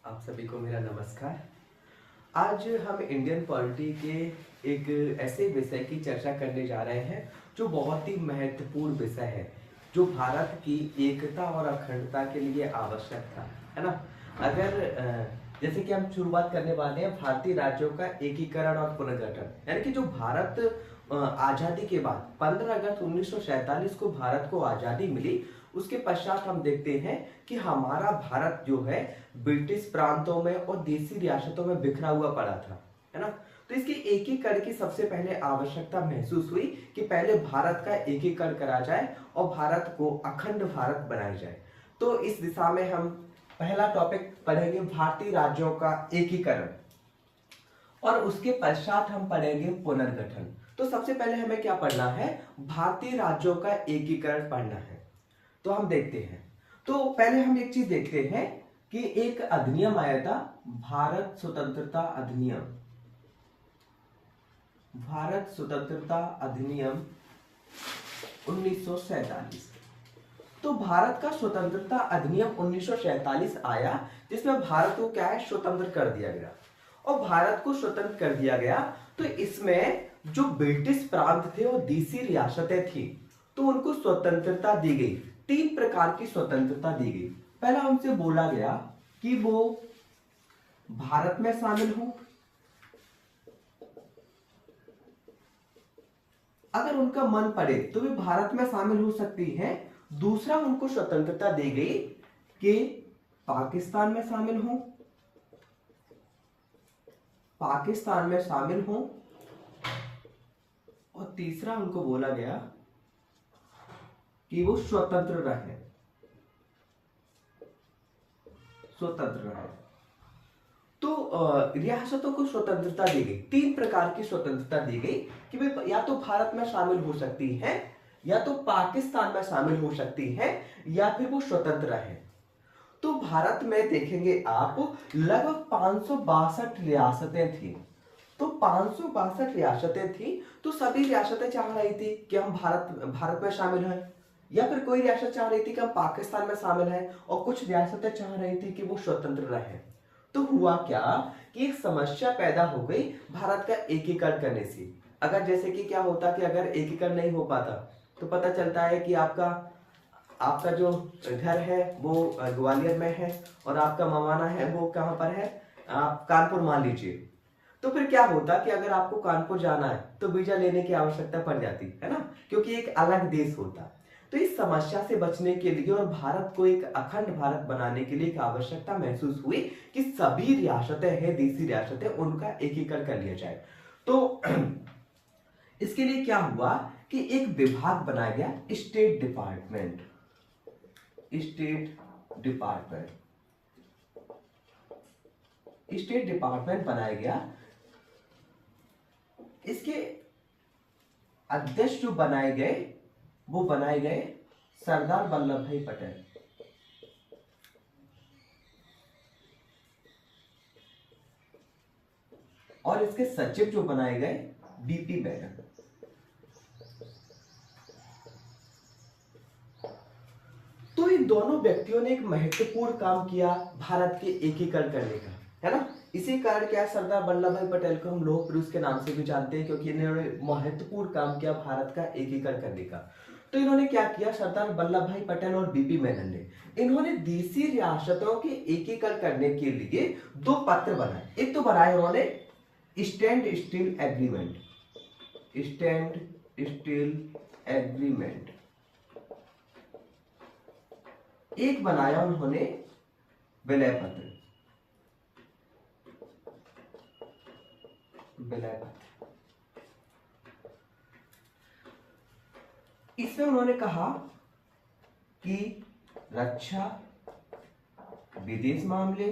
आप सभी को मेरा नमस्कार। आज हम इंडियन पॉलिटी के एक ऐसे विषय की चर्चा करने जा रहे हैं जो बहुत ही महत्वपूर्ण विषय है, जो भारत की एकता और अखंडता के लिए आवश्यक था, है ना। अगर जैसे कि हम शुरुआत करने वाले हैं भारतीय राज्यों का एकीकरण और पुनर्गठन, यानी कि जो भारत आजादी के बाद 15 अगस्त 1947 को भारत को आजादी मिली, उसके पश्चात हम देखते हैं कि हमारा भारत जो है ब्रिटिश प्रांतों में और देसी रियासतों में बिखरा हुआ पड़ा था, है ना। तो इसके एकीकरण की सबसे पहले आवश्यकता महसूस हुई कि पहले भारत का एकीकरण करा जाए और भारत को अखंड भारत बनाया जाए। तो इस दिशा में हम पहला टॉपिक पढ़ेंगे भारतीय राज्यों का एकीकरण, और उसके पश्चात हम पढ़ेंगे पुनर्गठन। तो सबसे पहले हमें क्या पढ़ना है? भारतीय राज्यों का एकीकरण पढ़ना है। तो हम देखते हैं। तो पहले हम एक चीज देखते हैं कि एक अधिनियम आया था, भारत स्वतंत्रता अधिनियम। भारत स्वतंत्रता अधिनियम 1947। तो भारत का स्वतंत्रता अधिनियम 1947 आया, जिसमें भारत को क्या है, स्वतंत्र कर दिया गया। और भारत को स्वतंत्र कर दिया गया तो इसमें जो ब्रिटिश प्रांत थे और देसी रियासतें थी, तो उनको स्वतंत्रता दी गई। 3 प्रकार की स्वतंत्रता दी गई। पहला उनसे बोला गया कि वो भारत में शामिल हो, अगर उनका मन पड़े तो वे भारत में शामिल हो सकती हैं। दूसरा, उनको स्वतंत्रता दी गई कि पाकिस्तान में शामिल हो, पाकिस्तान में शामिल हो। और तीसरा, उनको बोला गया कि वो स्वतंत्र रहे, स्वतंत्र रहे। तो रियासतों को स्वतंत्रता दी गई, 3 प्रकार की स्वतंत्रता दी गई कि वे या तो भारत में शामिल हो सकती हैं, या तो पाकिस्तान में शामिल हो सकती हैं, या फिर वो स्वतंत्र रहे। तो भारत में देखेंगे आप लगभग 562 रियासतें थी। तो 562 रियासतें थी, तो सभी रियासतें चाह रही थी कि हम भारत में शामिल हैं, या फिर कोई रियासत चाह रही थी कि हम पाकिस्तान में शामिल हैं, और कुछ रियासतें चाह रही थी कि वो स्वतंत्र रहें। तो हुआ क्या कि एक समस्या पैदा हो गई भारत का एकीकरण करने से। अगर जैसे कि क्या होता कि अगर एकीकरण नहीं हो पाता तो पता चलता है कि आपका जो घर है वो ग्वालियर में है और आपका मवाना है वो कहां पर है, आप कानपुर मान लीजिए। तो फिर क्या होता कि अगर आपको कानपुर जाना है तो वीजा लेने की आवश्यकता पड़ जाती है ना, क्योंकि एक अलग देश होता। तो इस समस्या से बचने के लिए और भारत को एक अखंड भारत बनाने के लिए एक आवश्यकता महसूस हुई कि सभी रियासतें हैं, देसी रियासतें, उनका एकीकरण कर लिया जाए। तो इसके लिए क्या हुआ कि एक विभाग बनाया गया, स्टेट डिपार्टमेंट। स्टेट डिपार्टमेंट बनाया गया। इसके अध्यक्ष जो बनाए गए सरदार वल्लभ भाई पटेल। और इसके सचिव जो बनाए गए बीपी मेनन। तो इन दोनों व्यक्तियों ने एक महत्वपूर्ण काम किया भारत के एकीकरण करने का, है ना। इसी कारण क्या सरदार वल्लभ भाई पटेल को हम लौह पुरुष के नाम से भी जानते हैं, क्योंकि इन्होंने महत्वपूर्ण काम किया भारत का एकीकरण करने का। तो इन्होंने क्या किया, सरदार वल्लभ भाई पटेल और बीपी मेनन ने, इन्होंने देसी रियासतों के एकीकरण करने के लिए 2 पत्र बनाए। एक तो बनाए उन्होंने स्टैंड स्टील एग्रीमेंट, एक बनाया उन्होंने विलय पत्र। इसमें उन्होंने कहा कि रक्षा, विदेश मामले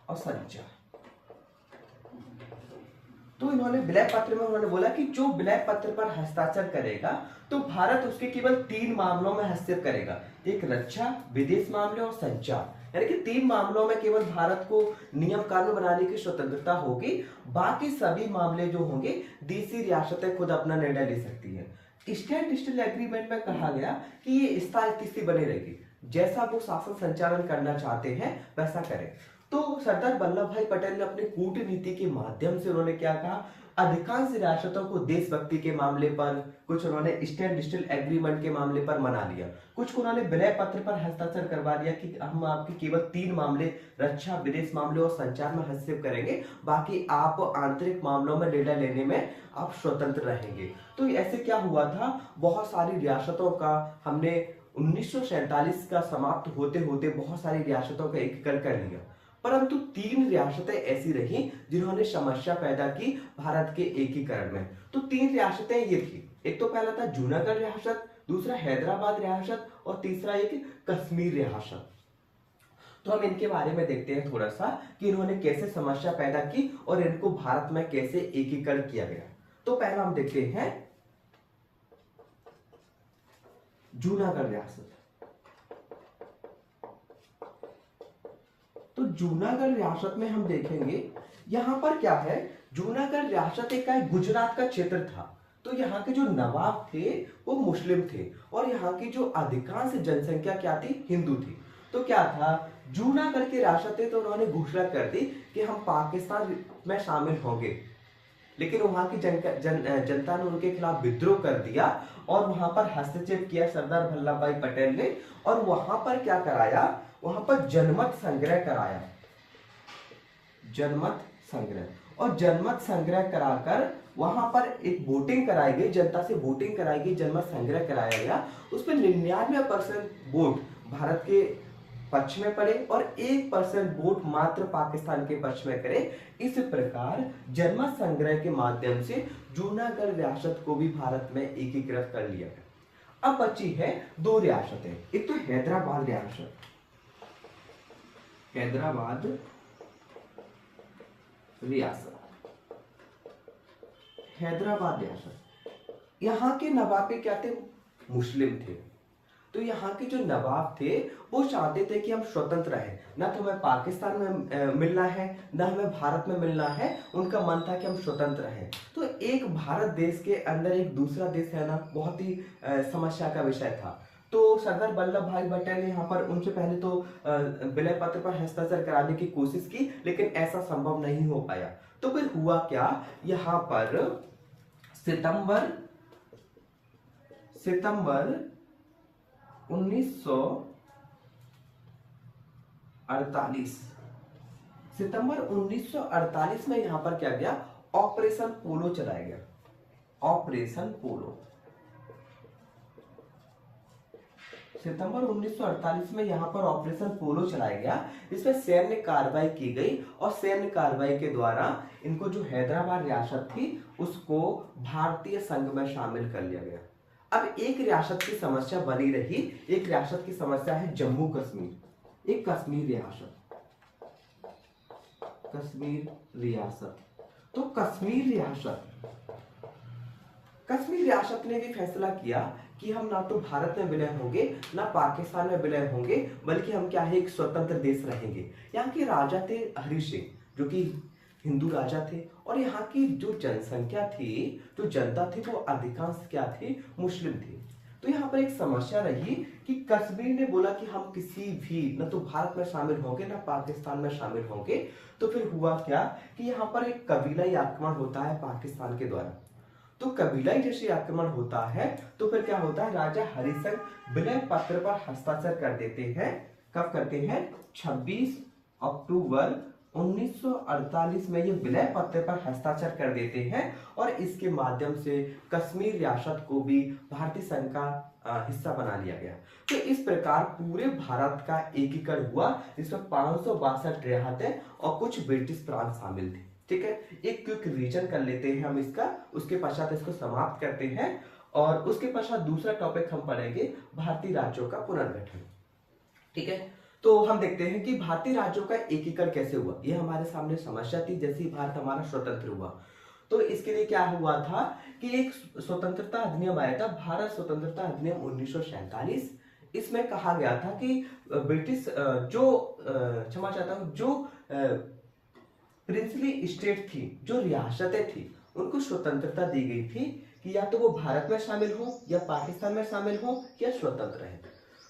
और संचार। तो इन्होंने विलय पत्र में उन्होंने बोला कि जो विलय पत्र पर हस्ताक्षर करेगा तो भारत उसके केवल 3 मामलों में हस्तक्षेप करेगा, एक रक्षा, विदेश मामले और संचार। यानी कि 3 मामलों में केवल भारत को नियम कानून बनाने की स्वतंत्रता होगी, बाकी सभी मामले जो होंगे देसी रियासतें खुद अपना निर्णय ले सकती हैं। स्टैंड स्टिल एग्रीमेंट में कहा गया कि ये स्थायी स्थिति बनी रहेगी, जैसा वो शासन संचालन करना चाहते हैं वैसा करें। तो सरदार वल्लभ भाई पटेल ने अपनी कूटनीति के माध्यम से उन्होंने क्या कहा, अधिकांश रियासतों को देशभक्ति के मामले पर, कुछ उन्होंने स्टैंड स्टिल एग्रीमेंट के मामले पर मना लिया, कुछ को उन्होंने विलय पत्र पर हस्ताक्षर करवा दिया कि हम आपके केवल 3 मामले रक्षा, विदेश मामले और संचार में हस्तक्षेप करेंगे, बाकी आप आंतरिक मामलों में निर्णय लेने में आप स्वतंत्र रहेंगे। तो ऐसे क्या हुआ था, बहुत सारी रियासतों का हमने 1947 का समाप्त होते होते बहुत सारी रियासतों का एकीकरण कर लिया, परंतु 3 रियासतें ऐसी रही जिन्होंने समस्या पैदा की भारत के एकीकरण में। तो 3 रियासतें ये थी, एक तो पहला था जूनागढ़ रियासत, दूसरा हैदराबाद रियासत और तीसरा एक कश्मीर रियासत। तो हम इनके बारे में देखते हैं थोड़ा सा कि इन्होंने कैसे समस्या पैदा की और इनको भारत में कैसे एकीकरण किया गया। तो पहला हम देखते हैं जूनागढ़ रियासत। तो जूनागढ़ रियासत में हम देखेंगे यहां पर क्या है, जूनागढ़ रियासत एक गुजरात का क्षेत्र था। तो यहाँ के जो नवाब थे वो मुस्लिम थे और यहाँ की जो अधिकांश जनसंख्या क्या थी, हिंदू थी। तो क्या था, जूनागढ़ की रियासतें तो उन्होंने घोषणा कर दी कि हम पाकिस्तान में शामिल होंगे, लेकिन वहां की जनता ने उनके खिलाफ विद्रोह कर दिया और वहां पर हस्तक्षेप किया सरदार वल्लभ भाई पटेल ने, और वहां पर क्या कराया, वहां पर जनमत संग्रह कराया, जनमत संग्रह, और जनमत संग्रह कराकर वहां पर एक वोटिंग कराई गई, जनता से वोटिंग कराई गई, जनमत संग्रह कराया गया। उसमें 99% वोट भारत के पक्ष में पड़े और 1% वोट मात्र पाकिस्तान के पक्ष में करे। इस प्रकार जनमत संग्रह के माध्यम से जूनागढ़ रियासत को भी भारत में एकीकृत कर लिया गया। अब बची है 2 रियासतें, एक तो हैदराबाद रियासत, हैदराबाद रियासत, हैदराबाद रियासत, यहाँ के नवाब क्या थे, मुस्लिम थे। तो यहाँ के जो नवाब थे वो चाहते थे कि हम स्वतंत्र रहें, ना तो हमें पाकिस्तान में मिलना है ना हमें भारत में मिलना है, उनका मन था कि हम स्वतंत्र रहें। तो एक भारत देश के अंदर एक दूसरा देश रहना बहुत ही समस्या का विषय था। तो सरदार वल्लभ भाई पटेल ने यहाँ पर उनसे पहले तो विलय पत्र पर हस्ताक्षर कराने की कोशिश की, लेकिन ऐसा संभव नहीं हो पाया। तो फिर हुआ क्या, यहाँ पर सितंबर 1948 में यहां पर क्या गया, ऑपरेशन पोलो चलाया गया, ऑपरेशन पोलो। सितंबर 1948 में यहां पर ऑपरेशन पोलो चलाया गया। इसमें सैन्य कार्रवाई की गई और सैन्य कार्रवाई के द्वारा इनको जो हैदराबाद रियासत थी उसको भारतीय संघ में शामिल कर लिया गया। अब एक रियासत की समस्या बनी रही, एक रियासत की समस्या है जम्मू कश्मीर, एक कश्मीर रियासत, कश्मीर रियासत। तो कश्मीर रियासत ने भी फैसला किया कि हम ना तो भारत में विलय होंगे ना पाकिस्तान में विलय होंगे, बल्कि हम क्या है, एक स्वतंत्र देश रहेंगे। यहाँ के राजा थे हरि सिंह, जो कि हिंदू राजा थे, और यहाँ की जो जनसंख्या थी, जो जनता थी, वो अधिकांश क्या थी, मुस्लिम थी। तो यहाँ पर एक समस्या रही कि कश्मीर ने बोला कि हम किसी भी न तो भारत में शामिल होंगे ना पाकिस्तान में शामिल होंगे। तो फिर हुआ क्या कि यहाँ पर एक कबीलाई आक्रमण होता है पाकिस्तान के द्वारा। तो कबीलाई जैसे आक्रमण होता है तो फिर क्या होता है, राजा हरि सिंह विलय पत्र पर हस्ताक्षर कर देते हैं। कब करते हैं, 26 अक्टूबर 1948 में ये विलय पत्र पर हस्ताक्षर कर देते हैं और इसके माध्यम से कश्मीर रियासत को भी भारतीय संघ का हिस्सा बना लिया गया। तो इस प्रकार पूरे भारत का एकीकरण हुआ, जिसमें 562 रियासतें और कुछ ब्रिटिश प्रांत शामिल थे। ठीक है, एक क्विक रिवीजन कर लेते हैं हम इसका, उसके पश्चात इसको समाप्त करते हैं और उसके पश्चात दूसरा टॉपिक हम पढ़ेंगे भारतीय राज्यों का पुनर्गठन। ठीक है, तो हम देखते हैं कि भारतीय राज्यों का एकीकरण कैसे हुआ। ये हमारे सामने समस्या थी जैसे ही भारत हमारा स्वतंत्र हुआ। तो इसके लिए क्या हुआ था कि एक स्वतंत्रता अधिनियम आया था, भारत स्वतंत्रता अधिनियम 1947। इसमें कहा गया था कि ब्रिटिश क्षमा चाहता हूं, जो प्रिंसली स्टेट थी, जो रियासतें थी, उनको स्वतंत्रता दी गई थी कि या तो वो भारत में शामिल हो या पाकिस्तान में शामिल हो या स्वतंत्र है।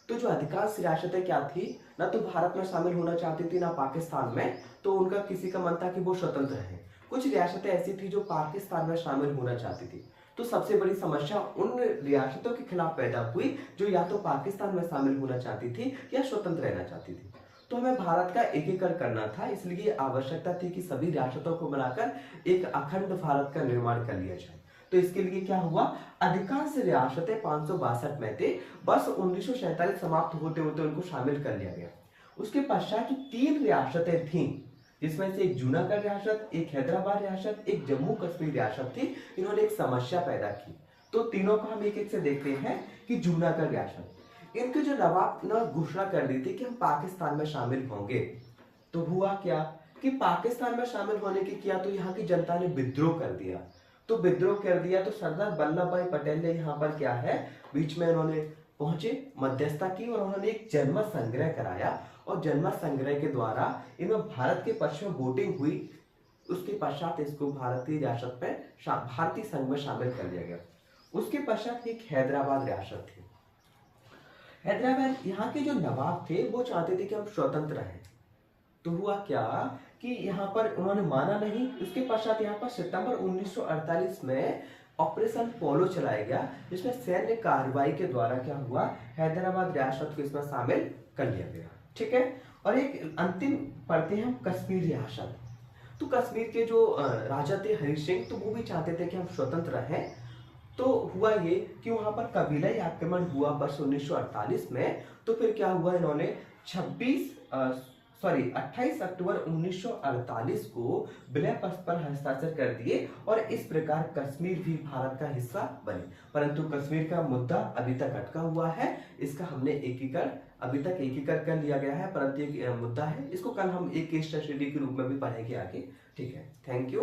तो जो अधिकांश रियासतें क्या थी, ना तो भारत में शामिल होना चाहती थी ना पाकिस्तान में, तो उनका किसी का मन था कि वो स्वतंत्र है। कुछ रियासतें ऐसी थी जो पाकिस्तान में शामिल होना चाहती थी। तो सबसे बड़ी समस्या उन रियासतों के खिलाफ पैदा हुई जो या तो पाकिस्तान में शामिल होना चाहती थी या स्वतंत्र रहना चाहती थी। तो हमें भारत का एकीकरण करना था, इसलिए आवश्यकता थी कि सभी रियासतों को मिलाकर एक अखंड भारत का निर्माण कर लिया जाए। तो इसके लिए क्या हुआ, अधिकांश रियासतें 562 में थे, बस 1947 समाप्त होते होते उनको शामिल कर लिया गया। उसके पश्चात जो 3 रियासतें थीं, जिसमें से एक जूनागढ़ रियासत, एक हैदराबाद रियासत, एक जम्मू कश्मीर रियासत थी, इन्होंने एक समस्या पैदा की। तो तीनों को हम एक एक से देखते हैं। कि जूनागढ़ रियासत, इनके जो नवाब ने घोषणा कर दी थी कि हम पाकिस्तान में शामिल होंगे। तो हुआ क्या कि पाकिस्तान में शामिल होने की किया तो यहाँ की जनता ने विद्रोह कर दिया। तो विद्रोह कर दिया तो सरदार वल्लभ भाई पटेल ने यहाँ पर क्या है, बीच में उन्होंने पहुंचे, मध्यस्थता की और उन्होंने एक जनमत संग्रह कराया। और जनमत संग्रह के द्वारा इनमें भारत के पक्ष में वोटिंग हुई। उसके पश्चात इसको भारतीय रियासत में भारतीय संघ में शामिल कर लिया गया। उसके पश्चात एक हैदराबाद रियासत थी। हैदराबाद, यहाँ के जो नवाब थे वो चाहते थे कि हम स्वतंत्र हैं। तो हुआ क्या कि यहाँ पर उन्होंने माना नहीं। उसके पश्चात यहाँ पर सितंबर 1948 में ऑपरेशन पोलो चलाया गया, जिसमें सैन्य कार्रवाई के द्वारा क्या हुआ, हैदराबाद रियासत को इसमें शामिल कर लिया गया। ठीक है। और एक अंतिम पढ़ते हैं हम कश्मीर रियासत। तो कश्मीर के जो राजा थे हरि सिंह, तो वो भी चाहते थे कि हम स्वतंत्र रहें। तो हुआ ये कि वहां पर कबीलाई आक्रमण हुआ वर्ष 1948 में। तो फिर क्या हुआ, इन्होंने 28 अक्टूबर 1948 को विलय पत्र पर हस्ताक्षर कर दिए और इस प्रकार कश्मीर भी भारत का हिस्सा बने। परंतु कश्मीर का मुद्दा अभी तक अटका हुआ है। इसका हमने अभी तक एकीकरण कर लिया गया है, परंतु एक मुद्दा है, इसको कल हम एक केस स्टडी के रूप में भी पढ़ेंगे आगे। ठीक है, थैंक यू।